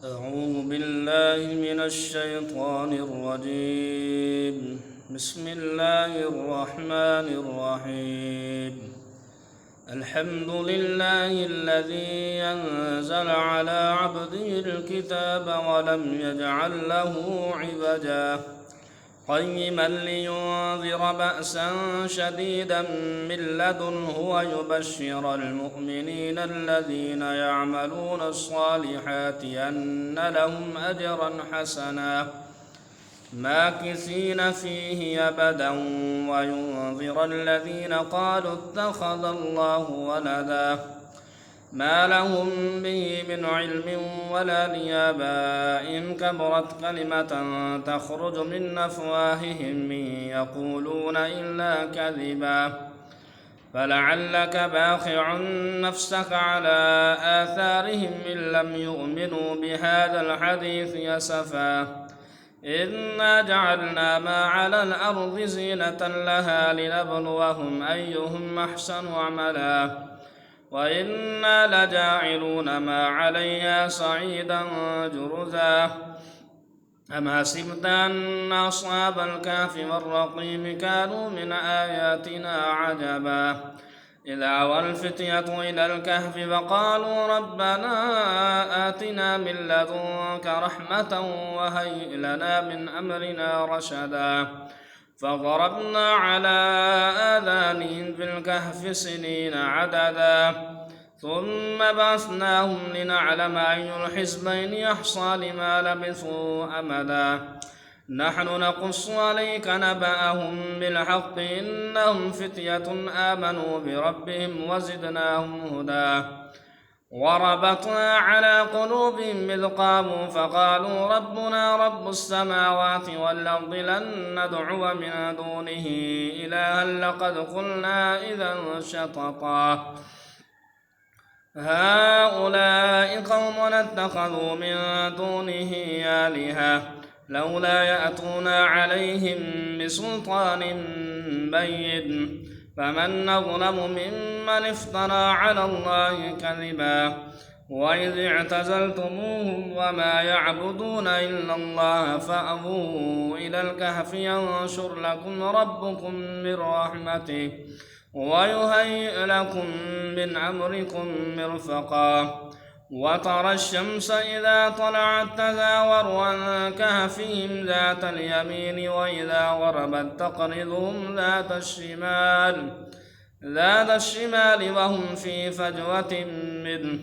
أعوذ بالله من الشيطان الرجيم. بسم الله الرحمن الرحيم. الحمد لله الذي أنزل على عبده الكتاب ولم يجعل له عوجا قيما لينذر بأسا شديدا من لدنه ويبشر المؤمنين الذين يعملون الصالحات أن لهم أجرا حسنا ماكثين فيه أبدا وينذر الذين قالوا اتخذ الله ولدا ما لهم به من علم ولا لآبائهم كبرت كلمة تخرج من أفواههم إن يقولون إلا كذبا فلعلك باخع نفسك على آثارهم إن لم يؤمنوا بهذا الحديث أسفا إنا جعلنا ما على الأرض زينة لها لنبلوهم أيهم أحسن عملا وإنا لجاعلون ما عليها صعيدا جرزا أم حسبت أن أصحاب الكهف والرقيم كانوا من آياتنا عجبا إذ أوى الفتية إلى الكهف فقالوا ربنا آتنا من لدنك رحمة وهيئ لنا من أمرنا رشدا فضربنا على آذانهم في الكهف سنين عددا ثم بعثناهم لنعلم أي الحزبين يحصى لما لبثوا أمدا نحن نقص عليك نبأهم بالحق إنهم فتية آمنوا بربهم وزدناهم هدى وربطنا على قلوبهم إذ قاموا فقالوا ربنا رب السماوات والأرض لن ندعو من دونه إلها لقد قلنا إذا شططا هؤلاء قوم اتخذوا من دونه آلهة لولا يأتون عليهم بسلطان بين فمن أظلم ممن افترى على الله كذبا وإذ اعتزلتموهم وما يعبدون إلا الله فأووا إلى الكهف ينشر لكم ربكم من رحمته ويهيئ لكم من أمركم مرفقا وترى الشمس إذا طلعت تزاور عن كهفهم ذات اليمين وإذا غربت تقرضهم ذات الشمال وهم في فجوة منه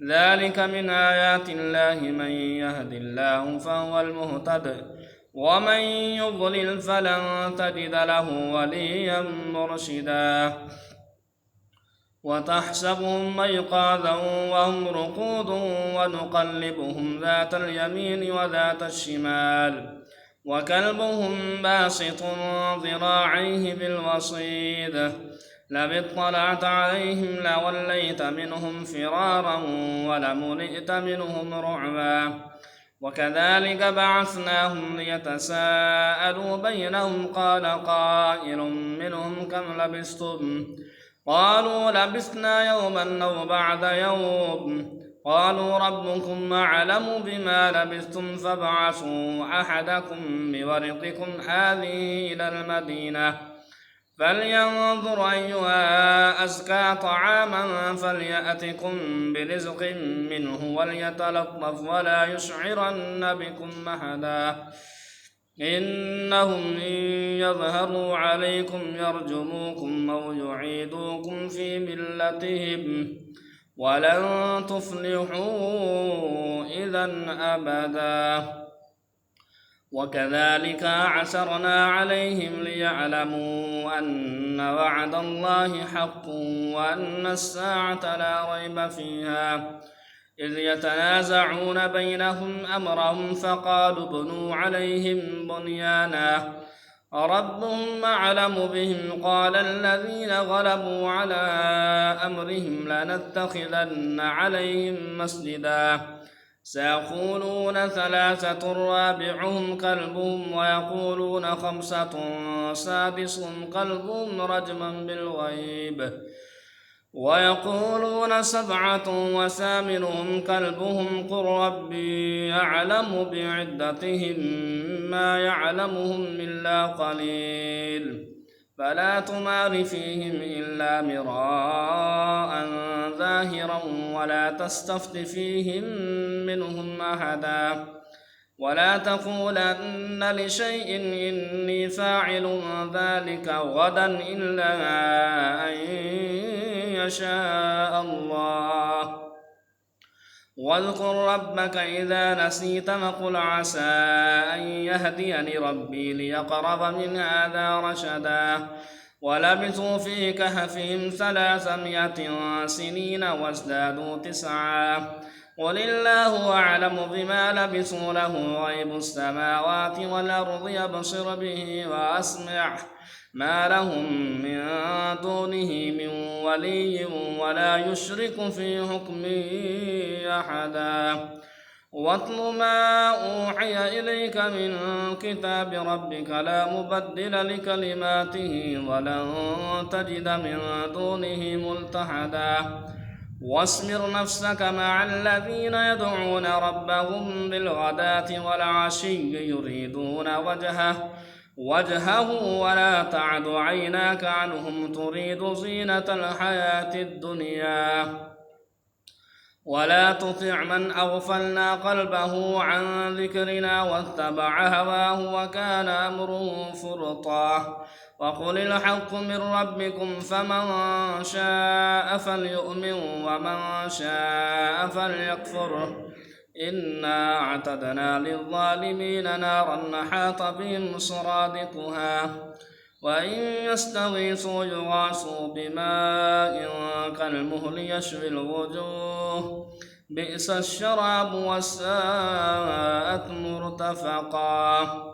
ذلك من آيات الله من يهد الله فهو المهتد ومن يضلل فلن تجد له وليا مرشدا وتحسبهم أيقاظا وهم رقود ونقلبهم ذات اليمين وذات الشمال وكلبهم باسط ذراعيه بالوصيد لو اطلعت عليهم لوليت منهم فرارا ولملئت منهم رعبا وكذلك بعثناهم ليتساءلوا بينهم قال قائل منهم كم لبثتم قالوا لبثنا يوما أو بعد يوم قالوا ربكم أعلم بما لبثتم فابعثوا أحدكم بورقكم هذه إلى المدينة فلينظر أيها أزكى طعاما فليأتكم برزق منه وليتلطف ولا يشعرن بكم أحدا إنهم إن يظهروا عليكم يرجموكم أو يعيدوكم في ملتهم ولن تفلحوا إذا أبدا وكذلك عسرنا عليهم ليعلموا أن وعد الله حق وأن الساعة لا ريب فيها إذ يتنازعون بينهم أمرهم فقالوا ابنوا عليهم بنيانا ربهم أعلم بهم قال الذين غلبوا على أمرهم لنتخذن عليهم مسجدا سيقولون ثلاثة رابعهم كلبهم ويقولون خمسة سادسهم كلبهم رجما بالغيب ويقولون 7 وثامنهم كلبهم قل ربي أعلم بعدتهم ما يعلمهم إلا قليل فلا تمار فيهم إلا مراء ظاهرا ولا تستفت فيهم منهم أحدا ولا تقولن لشيء إني فاعل ذلك غدا إلا أن يشاء الله واذكر ربك إذا نسيت وقل عسى أن يهديني ربي ليقرب من هذا رشدا ولبثوا في كهفهم 300 سنين وازدادوا 9 قل الله أعلم بما لبثوا له غيب السماوات والأرض يبصر به وأسمع ما لهم من دونه من ولي ولا يشرك في حكمه أحدا واتل ما أوحي إليك من كتاب ربك لا مبدل لكلماته ولن تجد من دونه ملتحدا واصبر نفسك مع الذين يدعون ربهم بالغداة والعشي يريدون وجهه ولا تعد عيناك عنهم تريد زينة الحياة الدنيا ولا تطع من أغفلنا قلبه عن ذكرنا واتبع هواه وكان أمره فرطا وقل الحق من ربكم فمن شاء فليؤمن ومن شاء فليكفر إنا أعتدنا للظالمين نارا أحاط بهم سرادقها وإن يستغيثوا يغاثوا بماء كالمهل يشوي الوجوه بئس الشراب وساءت مرتفقا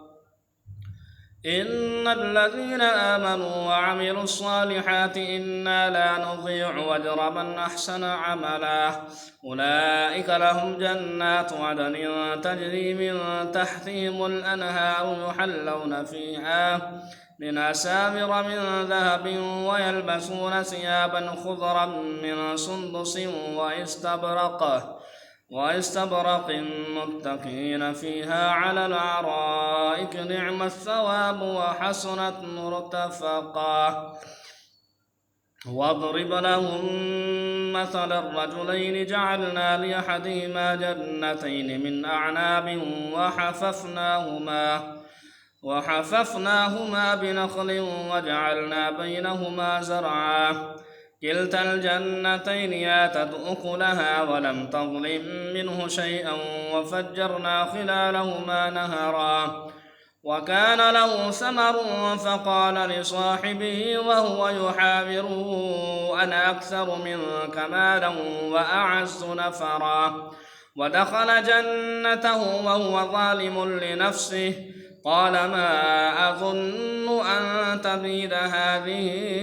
إن الذين آمنوا وعملوا الصالحات إنا لا نضيع أجر من أحسن عملا أولئك لهم جنات عدن تجري من تحتهم الأنهار يحلون فيها من أساور من ذهب ويلبسون ثيابا خضرا من سندس واستبرق متكئين فيها على الأرائك نعم الثواب وحسنت مرتفقا واضرب لهم مثل الرجلين جعلنا لأحدهما جنتين من أعناب وحففناهما بنخل وجعلنا بينهما زرعا كلتا الجنتين آتت أكلها ولم تظلم منه شيئا وفجرنا خلالهما نهرا وكان له ثمر فقال لصاحبه وهو يحاوره أنا أكثر منك مالا وأعز نفرا ودخل جنته وهو ظالم لنفسه قال ما أظن أن تبيد هذه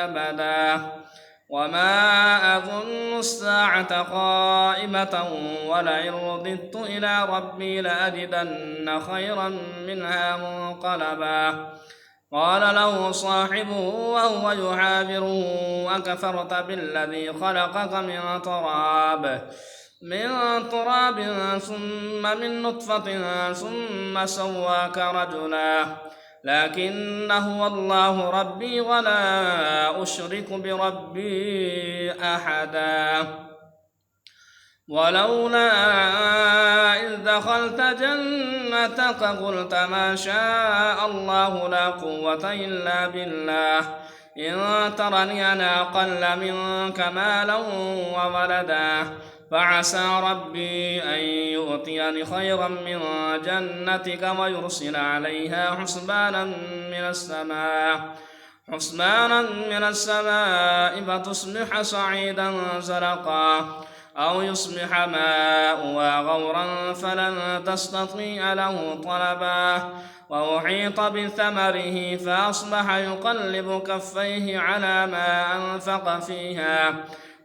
أبدا وما أظن الساعة قائمة ولئن رددت إلى ربي لأجدن خيرا منها منقلبا قال له صاحبه وهو يحاوره أكفرت بالذي خلقك من تراب ثم من نطفة ثم سواك رجلا لكن هو الله ربي ولا أشرك بربي أحدا ولولا إذ دخلت جنتك قلت ما شاء الله لا قوة إلا بالله إن ترني أنا أقل منك مالا وولدا فعسى ربي أن يؤتيني خيرا من جنتك ويرسل عليها حسبانا من السماء فتصبح صعيدا زلقا أو يصبح ماؤها غورا فلن تستطيع له طلبا وأحيط بثمره فأصبح يقلب كفيه على ما أنفق فيها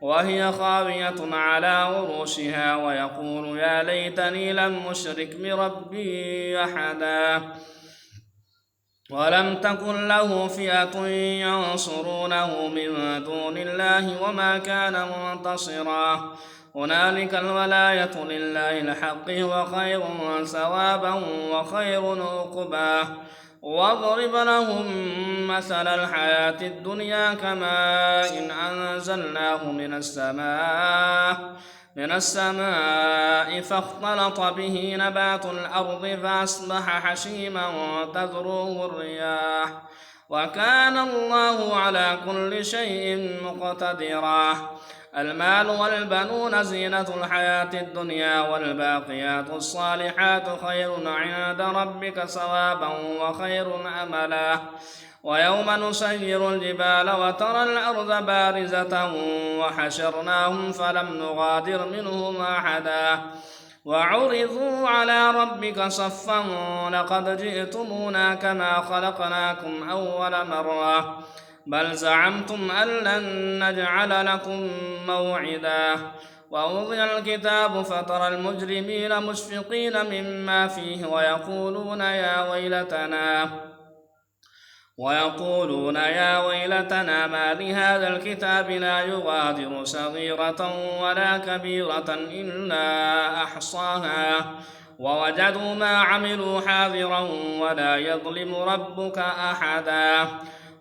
وهي خاوية على عروشها ويقول يا ليتني لم أشرك بربي أحدا ولم تكن له فئة ينصرونه من دون الله وما كان منتصرا هنالك الولاية لله الحق وخير ثوابا وخير عقبا واضرب لهم مثل الحياة الدنيا كماء إن أنزلناه من السماء فاختلط به نبات الأرض فأصبح حشيما تذروه الرياح وكان الله على كل شيء مقتدرا المال والبنون زينة الحياة الدنيا والباقيات الصالحات خير عند ربك ثوابا وخير أملا ويوم نسير الجبال وترى الأرض بارزة وحشرناهم فلم نغادر منهم أحدا وعرضوا على ربك صفا لقد جئتمونا كما خلقناكم أول مرة بل زعمتم أن لن نجعل لكم موعدا ووضع الكتاب فترى المجرمين مشفقين مما فيه ويقولون يا ويلتنا ما لهذا الكتاب لا يغادر صغيرة ولا كبيرة إلا أحصاها ووجدوا ما عملوا حاضرا ولا يظلم ربك أحدا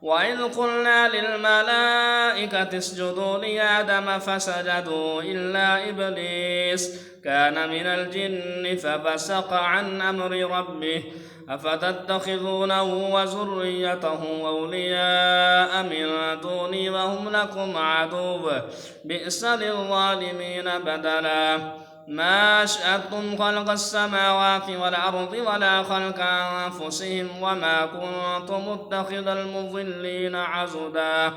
وإذ قلنا للملائكة اسجدوا لآدم فسجدوا إلا إبليس كان من الجن ففسق عن أمر ربه أفتتخذونه وذريته أولياء من دوني وهم لكم عدو بئس للظالمين بدلا ما أشهدتم خلق السماوات والأرض ولا خلق أنفسهم وما كنتم متخذ المضلين عضدا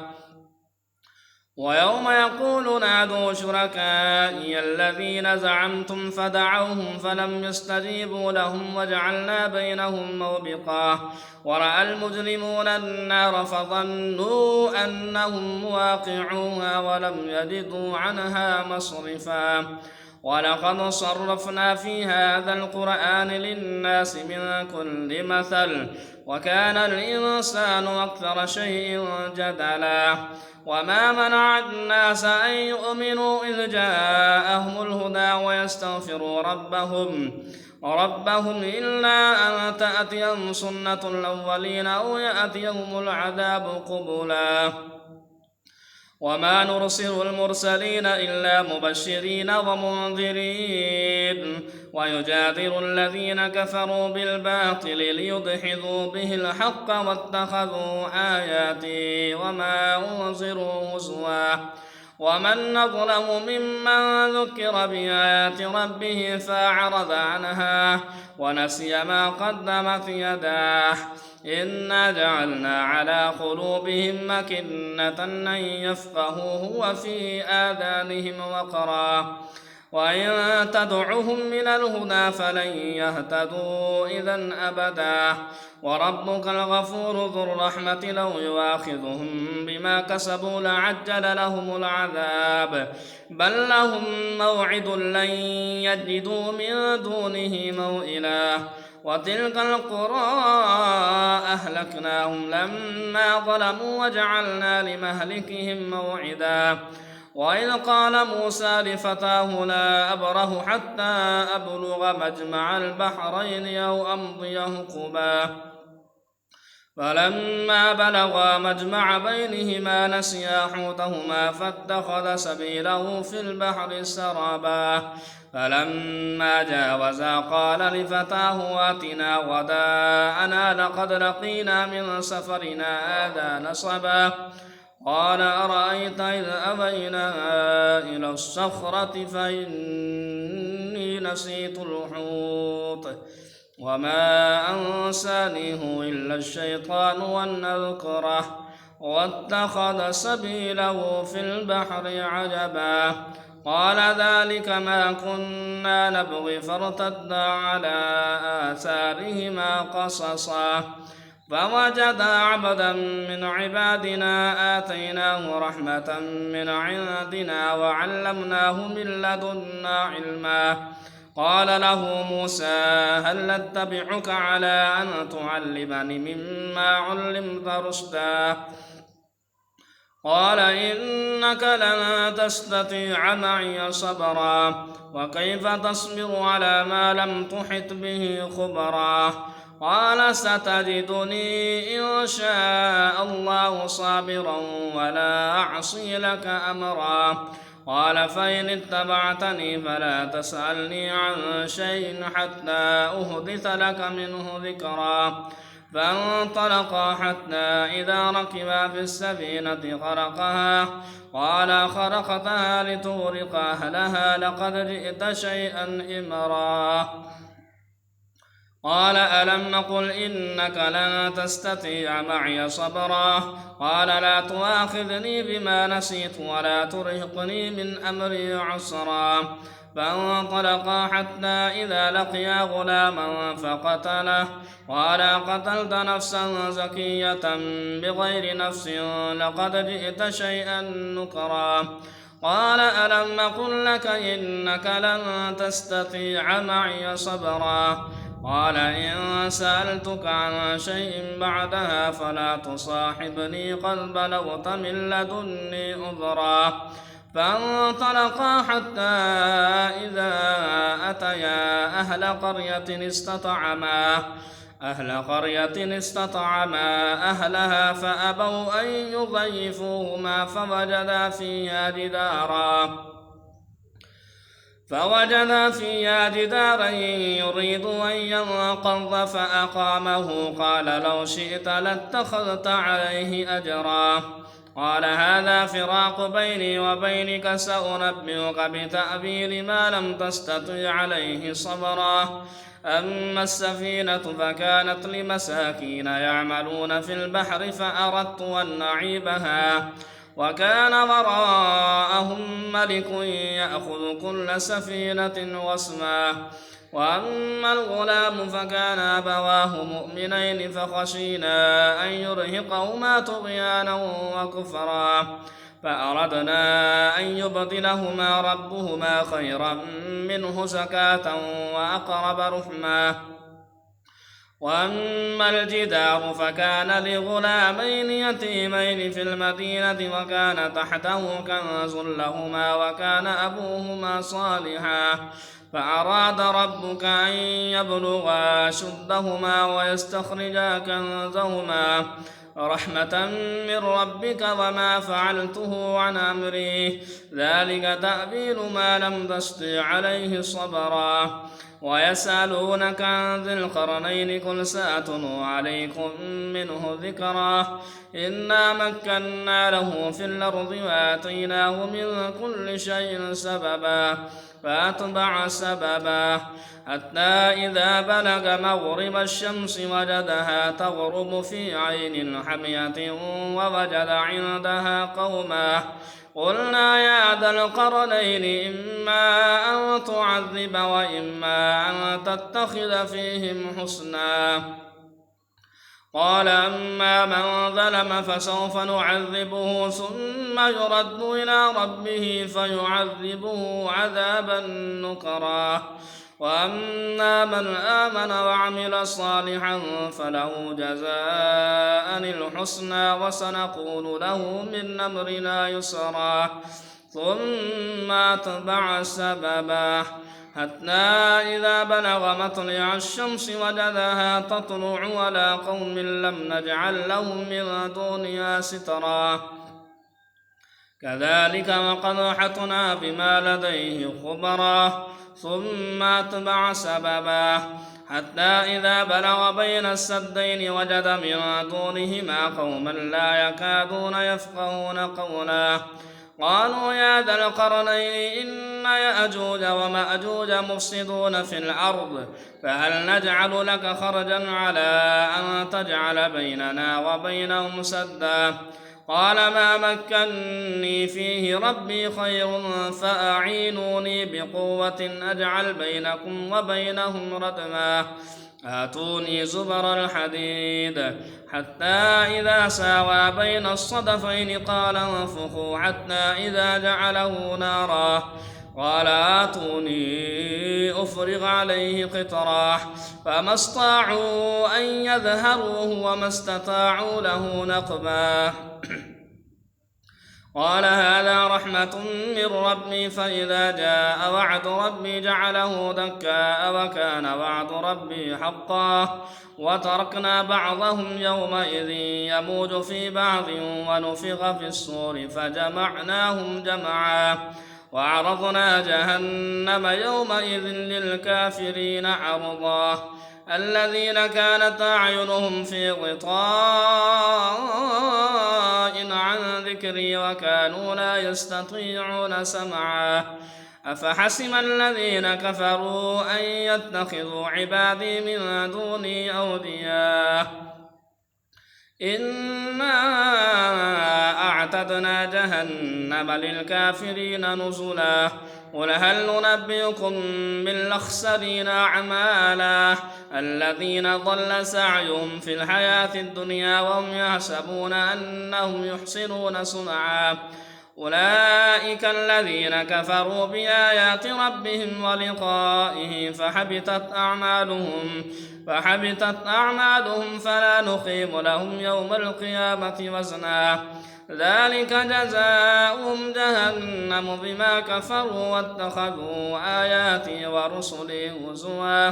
ويوم يقول نادوا شركائي الذين زعمتم فدعوهم فلم يستجيبوا لهم وجعلنا بينهم موبقا ورأى المجرمون النار فظنوا أنهم مواقعوها ولم يجدوا عنها مصرفا ولقد صرفنا في هذا القرآن للناس من كل مثل وكان الإنسان أكثر شيء جدلا وما منع الناس أن يؤمنوا إذ جاءهم الهدى ويستغفروا ربهم إلا أن تأتيهم سنة الأولين أو يأتيهم العذاب قبلا وما نرسل المرسلين إلا مبشرين ومنذرين ويجادل الذين كفروا بالباطل ليدحضوا به الحق واتخذوا آياتي وما أنذروا هزوا ومن أظلم ممن ذكر بآيات ربه فأعرض عنها ونسي ما قدمت يداه إنا جعلنا على قلوبهم مكنة أن يفقهوه وفي آذانهم وقرا وإن تدعهم من الهدى فلن يهتدوا إذا أبدا وربك الغفور ذو الرحمة لو يؤاخذهم بما كسبوا لعجل لهم العذاب بل لهم موعد لن يجدوا من دونه موئلا وتلك القرى أهلكناهم لما ظلموا وجعلنا لمهلكهم موعدا وإذ قال موسى لفتاه لا أبره حتى أبلغ مجمع البحرين أو أمضي حقبا فلما بلغا مجمع بينهما نسيا حوتهما فاتخذ سبيله في البحر سرابا فلما جاوزا قال لفتاه آتنا غداءنا لقد لقينا من سفرنا هذا نصبا قال أرأيت إذ أوينا إلى الصخرة فإني نسيت الحوت وما أنسانيه إلا الشيطان أن أذكره واتخذ سبيله في البحر عجبا قال ذلك ما كنا نبغي فارتدا على آثارهما قصصا فوجدا عبدا من عبادنا آتيناه رحمة من عندنا وعلمناه من لدنا علما قال له موسى هل أتبعك على أن تعلمني مما علمت رشدا قال إنك لن تستطيع معي صبرا وكيف تصبر على ما لم تحط به خبرا قال ستجدني إن شاء الله صابرا ولا أعصي لك أمرا قال فإن اتبعتني فلا تسألني عن شيء حتى أحدث لك منه ذكرا فانطلقا حتى إذا ركبا في السفينة خرقها قال خرقتها لتغرق أهلها لقد جئت شيئا إمرا قال ألم نقل إنك لن تستطيع معي صبرا قال لا تؤاخذني بما نسيت ولا ترهقني من أمري عسرا فانطلقا حتى إذا لقيا غلاما فقتله قال قتلت نفسا زكية بغير نفس لقد جئت شيئا نكرا قال ألم أقل لك إنك لن تستطيع معي صبرا قال إن سألتك عن شيء بعدها فلا تصاحبني قد بلغت من لدني عذرا فانطلقا حتى إذا أتيا أهل قرية استطعما أهلها فأبوا أن يضيفوهما فوجدا فيها جدارا يريد أن ينقض فأقامه قال لو شئت لاتخذت عليه أجرا قال هذا فراق بيني وبينك سأنبئك بتأويل ما لم تستطع عليه صبرا أما السفينة فكانت لمساكين يعملون في البحر فأردت أن أعيبها وكان وراءهم ملك يأخذ كل سفينة غصبا وأما الغلام فكان أبواه مؤمنين فخشينا أن يرهقهما طغيانا وكفرا فأردنا أن يبدلهما ربهما خيرا منه زكاة وأقرب رحما وأما الجدار فكان لغلامين يتيمين في المدينة وكان تحته كنز لهما وكان أبوهما صالحا فأراد ربك أن يبلغا أشدهما ويستخرجا كنزهما رحمة من ربك وما فعلته عن أمري ذلك تأويل ما لم تستطع عليه صبرا ويسألونك عن ذي القرنين قل سأتلو عليكم منه ذكرا إنا مكنا له في الأرض وآتيناه من كل شيء سببا فأتبع سببا حتى إذا بلغ مغرب الشمس وجدها تغرب في عين حمية ووجد عندها قوما قلنا يا ذا القرنين إما أن تعذب وإما أن تتخذ فيهم حسنا قال أما من ظلم فسوف نعذبه ثم يرد إلى ربه فيعذبه عذابا نكرا وأما من آمن وعمل صالحا فله جزاء الحسنى وسنقول له من أمرنا يسرا ثم أتبع سببا حتى إذا بلغ مطلع الشمس وجدها تطلع على قوم لم نجعل لهم من دونها سترا كذلك وقد أحطنا بما لديه خبرا ثم أتبع سببا حتى إذا بلغ بين السدين وجد من دونهما قوما لا يكادون يفقهون قولا قالوا يا ذا القرنين إن يأجوج ومأجوج مفسدون في الأرض فهل نجعل لك خرجا على أن تجعل بيننا وبينهم سدا قال ما مكني فيه ربي خير فأعينوني بقوة أجعل بينكم وبينهم ردما آتوني زبر الحديد حتى إذا ساوى بين الصدفين قال انفخوا حتى إذا جعله نارا قال آتوني أفرغ ففرغ عليه قطرا فما استطاعوا أن يظهروه وما استطاعوا له نقبا قال هذا رحمة من ربي فإذا جاء وعد ربي جعله دكاء وكان وعد ربي حقا وتركنا بعضهم يومئذ يموج في بعض ونفخ في الصور فجمعناهم جمعا وعرضنا جهنم يومئذ للكافرين عرضا الذين كانت أعينهم في غطاء عن ذكري وكانوا لا يستطيعون سمعا أفحسب الذين كفروا أن يتخذوا عبادي من دوني أولياء إنا أعتدنا جهنم للكافرين نزلا قل هل ننبئكم بالأخسرين أعمالا الذين ضل سعيهم في الحياة الدنيا وهم يحسبون أنهم يحسنون صنعا أولئك الذين كفروا بآيات ربهم ولقائه فحبطت أعمالهم فلا نقيم لهم يوم القيامة وزنا ذلك جزاؤهم جهنم بما كفروا واتخذوا آياتي ورسلي هزوا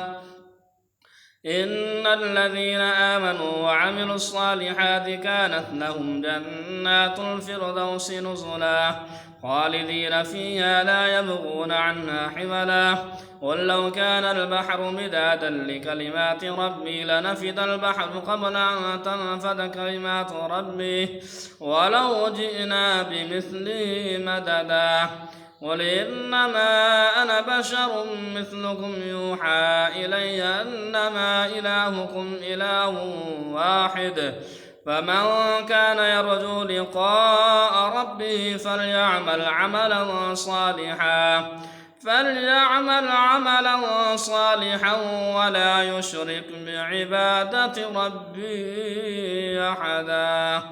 إن الذين آمنوا وعملوا الصالحات كانت لهم جنات الفردوس نزلا خالدين فيها لا يبغون عنها حولا قل لو كان البحر مدادا لكلمات ربي لنفد البحر قبل أن تنفد كلمات ربي ولو جئنا بمثله مددا قل إنما أنا بشر مثلكم يوحى إلي أنما إلهكم إله واحد فمن كان يرجو لقاء ربه فليعمل عملا صالحا ولا يشرك بعبادة ربه أحدا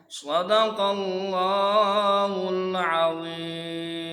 صدق الله العظيم.